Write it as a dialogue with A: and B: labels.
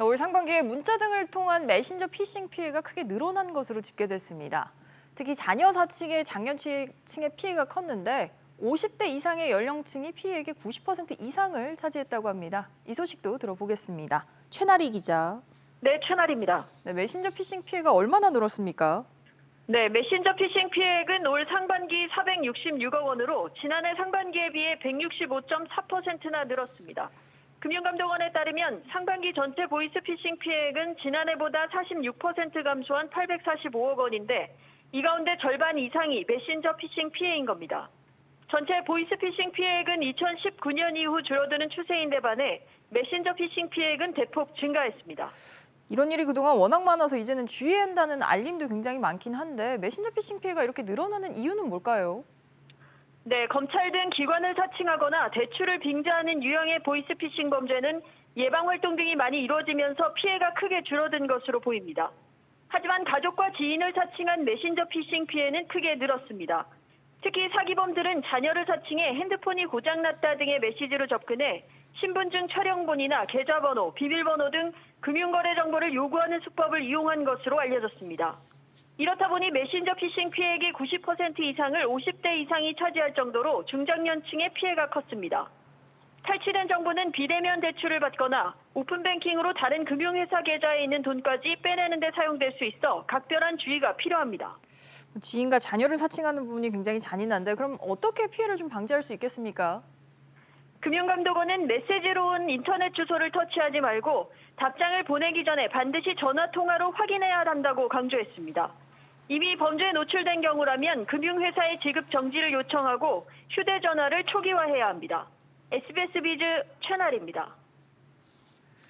A: 올 상반기에 문자 등을 통한 메신저 피싱 피해가 크게 늘어난 것으로 집계됐습니다. 특히 자녀 사칭의 장년층의 피해가 컸는데 50대 이상의 연령층이 피해액의 90% 이상을 차지했다고 합니다. 이 소식도 들어보겠습니다. 최나리 기자.
B: 네, 최나리입니다.
A: 네, 메신저 피싱 피해가 얼마나 늘었습니까?
B: 네, 메신저 피싱 피해액은 올 상반기 466억 원으로 지난해 상반기에 비해 165.4%나 늘었습니다. 금융감독원에 따르면 상반기 전체 보이스피싱 피해액은 지난해보다 46% 감소한 845억 원인데 이 가운데 절반 이상이 메신저 피싱 피해인 겁니다. 전체 보이스피싱 피해액은 2019년 이후 줄어드는 추세인데 반해 메신저 피싱 피해액은 대폭 증가했습니다.
A: 이런 일이 그동안 워낙 많아서 이제는 주의해야 한다는 알림도 굉장히 많긴 한데 메신저 피싱 피해가 이렇게 늘어나는 이유는 뭘까요?
B: 네, 검찰 등 기관을 사칭하거나 대출을 빙자하는 유형의 보이스피싱 범죄는 예방활동 등이 많이 이루어지면서 피해가 크게 줄어든 것으로 보입니다. 하지만 가족과 지인을 사칭한 메신저 피싱 피해는 크게 늘었습니다. 특히 사기범들은 자녀를 사칭해 핸드폰이 고장났다 등의 메시지로 접근해 신분증 촬영본이나 계좌번호, 비밀번호 등 금융거래 정보를 요구하는 수법을 이용한 것으로 알려졌습니다. 이렇다 보니 메신저 피싱 피해액의 90% 이상을 50대 이상이 차지할 정도로 중장년층의 피해가 컸습니다. 탈취된 정보는 비대면 대출을 받거나 오픈뱅킹으로 다른 금융회사 계좌에 있는 돈까지 빼내는 데 사용될 수 있어 각별한 주의가 필요합니다.
A: 지인과 자녀를 사칭하는 부분이 굉장히 잔인한데 그럼 어떻게 피해를 좀 방지할 수 있겠습니까?
B: 금융감독원은 메시지로 온 인터넷 주소를 터치하지 말고 답장을 보내기 전에 반드시 전화통화로 확인해야 한다고 강조했습니다. 이미 범죄에 노출된 경우라면 금융회사의 지급 정지를 요청하고 휴대전화를 초기화해야 합니다. SBS 비즈 최나리입니다.